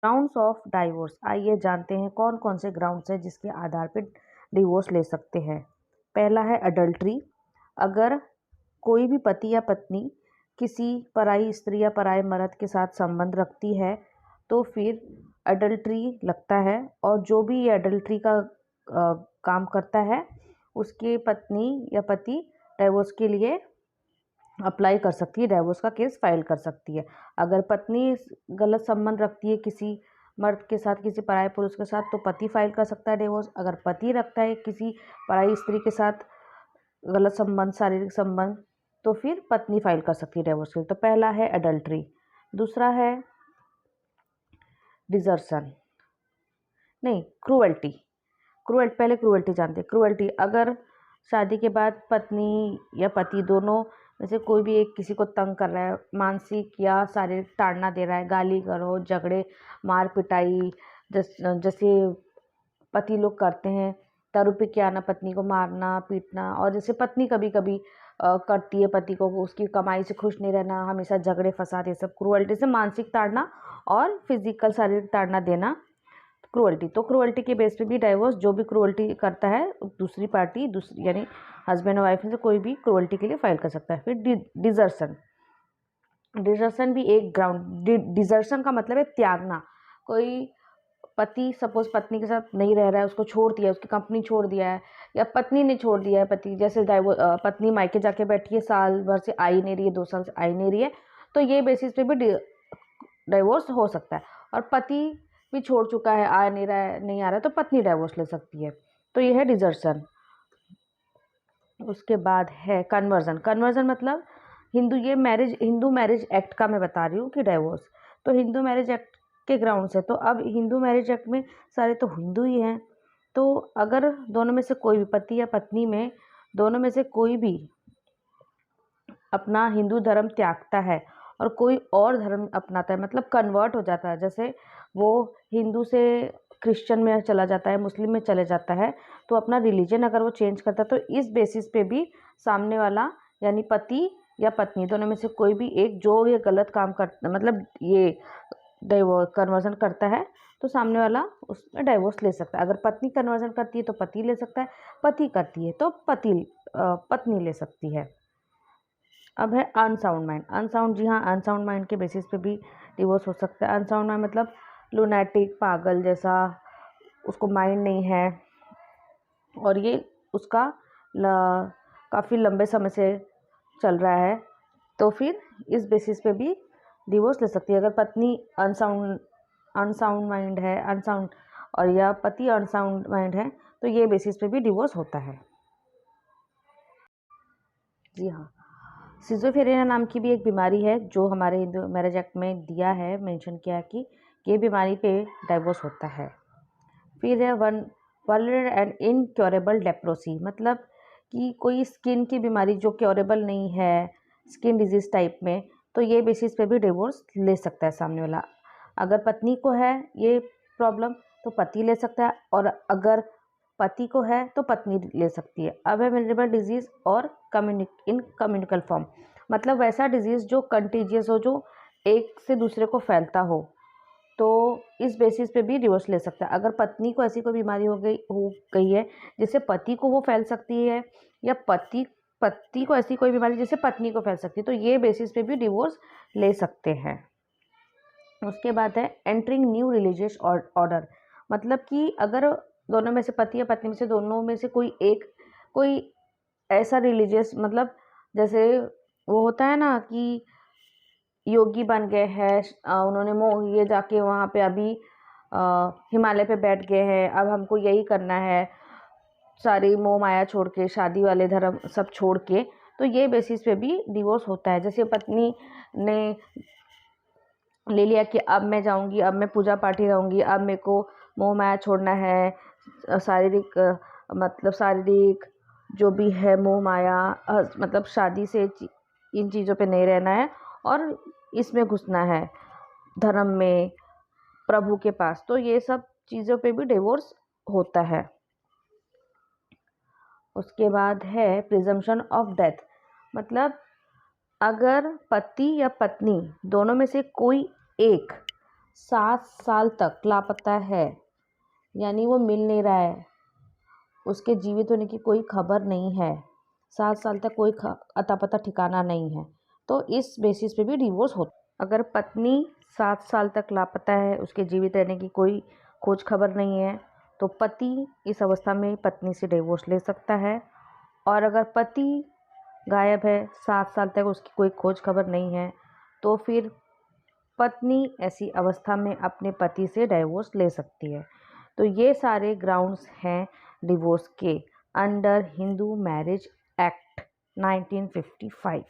Grounds of divorce, आइए जानते हैं कौन कौन से ग्राउंड्स हैं जिसके आधार पर डिवोर्स ले सकते हैं। पहला है अडल्ट्री। अगर कोई भी पति या पत्नी किसी पराई स्त्री या पराये मर्द के साथ संबंध रखती है तो फिर अडल्ट्री लगता है, और जो भी ये अडल्ट्री का काम करता है उसकी पत्नी या पति डाइवोर्स के लिए अप्लाई कर सकती है, डाइवोर्स का केस फाइल कर सकती है। अगर पत्नी गलत संबंध रखती है किसी मर्द के साथ, किसी पराये पुरुष के साथ, तो पति फाइल कर सकता है डिवोर्स। अगर पति रखता है किसी पराई स्त्री के साथ गलत संबंध, शारीरिक संबंध, तो फिर पत्नी फाइल कर सकती है डिवोर्स के लिए। तो पहला है अडल्ट्री। दूसरा है डिजर्शन, नहीं क्रूअल्टी। पहले क्रूअल्टी जानते हैं। क्रूअल्टी, अगर शादी के बाद पत्नी या पति दोनों में से कोई भी एक किसी को तंग कर रहा है, मानसिक या शारीरिक ताड़ना दे रहा है, गाली गलौज, झगड़े, मार पिटाई, जैसे पति लोग करते हैं, दारू पी के आना, पत्नी को मारना पीटना, और जैसे पत्नी कभी कभी करती है पति को, उसकी कमाई से खुश नहीं रहना, हमेशा झगड़े फसाद, ये सब क्रूअल्टी से मानसिक ताड़ना और फिजिकल शारीरिक ताड़ना देना क्रूअल्टी। तो क्रूअल्टी के बेस पे भी डाइवोर्स, जो भी क्रूअल्टी करता है दूसरी पार्टी, दूसरी यानी हस्बैंड और वाइफ में से कोई भी क्रूअल्टी के लिए फाइल कर सकता है। फिर डिजर्शन। डिजर्शन भी एक ग्राउंड। डिजर्शन का मतलब है त्यागना। कोई पति सपोज पत्नी के साथ नहीं रह रहा है, उसको छोड़ दिया, उसकी कंपनी छोड़ दिया है, या पत्नी ने छोड़ दिया है पति, जैसे पत्नी मायके जाके बैठी है, साल भर से आई नहीं रही है, 2 साल से आई नहीं रही है, तो ये बेसिस पे भी डाइवोर्स हो सकता है। और पति भी छोड़ चुका है, आ नहीं रहा है, नहीं आ रहा है, तो पत्नी डाइवोर्स ले सकती है। तो ये है डिजर्शन। उसके बाद है कन्वर्जन। कन्वर्जन मतलब हिंदू मैरिज एक्ट का मैं बता रही हूँ कि डाइवोर्स, तो हिंदू मैरिज एक्ट के ग्राउंड से। तो अब हिंदू मैरिज एक्ट में सारे तो हिंदू ही हैं, तो अगर दोनों में से कोई भी, पति या पत्नी में दोनों में से कोई भी अपना हिंदू धर्म त्यागता है और कोई और धर्म अपनाता है, मतलब कन्वर्ट हो जाता है, जैसे वो हिंदू से क्रिश्चियन में चला जाता है, मुस्लिम में चले जाता है, तो अपना रिलीजन अगर वो चेंज करता है, तो इस बेसिस पे भी सामने वाला यानी पति या पत्नी दोनों में से कोई भी एक जो ये गलत काम करता, मतलब ये डाइवोर्स कन्वर्जन करता है, तो सामने वाला उसमें डाइवोर्स ले सकता है। अगर पत्नी कन्वर्जन करती है तो पति ले सकता है, पति करती है तो पत्नी ले सकती है। अब है अनसाउंड माइंड। अनसाउंड, जी हाँ, अनसाउंड माइंड के बेसिस पे भी डिवोर्स हो सकता है। अनसाउंड माइंड मतलब लूनेटिक, पागल जैसा, उसको माइंड नहीं है और ये उसका काफ़ी लंबे समय से चल रहा है, तो फिर इस बेसिस पे भी डिवोर्स ले सकती है। अगर पत्नी अनसाउंड माइंड है, अनसाउंड, और या पति अनसाउंड माइंड है, तो ये बेसिस पे भी डिवोर्स होता है। जी हाँ, सिजोफ्रेनिया नाम की भी एक बीमारी है जो हमारे हिंदू मैरिज एक्ट में दिया है, मेंशन किया कि ये बीमारी पे डाइवोर्स होता है। फिर है वल्नरेबल एंड इनक्योरेबल लेप्रोसी, मतलब कि कोई स्किन की बीमारी जो क्योरेबल नहीं है, स्किन डिजीज टाइप में, तो ये बेसिस पे भी डिवोर्स ले सकता है सामने वाला। अगर पत्नी को है ये प्रॉब्लम तो पति ले सकता है, और अगर पति को है तो पत्नी ले सकती है। अब है वेरिएबल डिजीज़ और इन कम्युनिकल फॉर्म, मतलब वैसा डिजीज़ जो कंटीजियस हो, जो एक से दूसरे को फैलता हो, तो इस बेसिस पे भी डिवोर्स ले सकता है। अगर पत्नी को ऐसी कोई बीमारी हो गई है जिससे पति को वो फैल सकती है, या पति को ऐसी कोई बीमारी जिससे पत्नी को फैल सकती है, तो ये बेसिस पे भी डिवोर्स ले सकते हैं। उसके बाद है एंटरिंग न्यू रिलीजियस ऑर्डर, मतलब कि अगर दोनों में से पति या पत्नी में से दोनों में से कोई ऐसा रिलीजियस, मतलब जैसे वो होता है ना कि योगी बन गए हैं, उन्होंने ये जाके वहाँ पे अभी हिमालय पे बैठ गए हैं, अब हमको यही करना है, सारी मोह माया छोड़ के, शादी वाले धर्म सब छोड़ के, तो ये बेसिस पे भी डिवोर्स होता है। जैसे पत्नी ने ले लिया कि अब मैं जाऊंगी, अब मैं पूजा पाठी रहूंगी, अब मेरे को मोह माया छोड़ना है, शारीरिक जो भी है मोह माया, मतलब शादी से इन चीज़ों पे नहीं रहना है और इसमें घुसना है धर्म में, प्रभु के पास, तो ये सब चीज़ों पे भी डिवोर्स होता है। उसके बाद है प्रिजम्पशन ऑफ डेथ, मतलब अगर पति या पत्नी दोनों में से कोई एक 7 साल तक लापता है, यानी वो मिल नहीं रहा है, उसके जीवित होने की कोई खबर नहीं है, 7 साल तक कोई अता पता ठिकाना नहीं है, तो इस बेसिस पे भी डिवोर्स होता है। अगर पत्नी 7 साल तक लापता है, उसके जीवित रहने की कोई खोज खबर नहीं है, तो पति इस अवस्था में पत्नी से डिवोर्स ले सकता है। और अगर पति गायब है, 7 साल तक उसकी कोई खोज खबर नहीं है, तो फिर पत्नी ऐसी अवस्था में अपने पति से डिवोर्स ले सकती है। तो ये सारे ग्राउंड्स हैं डिवोर्स के अंडर हिंदू मैरिज एक्ट 1955।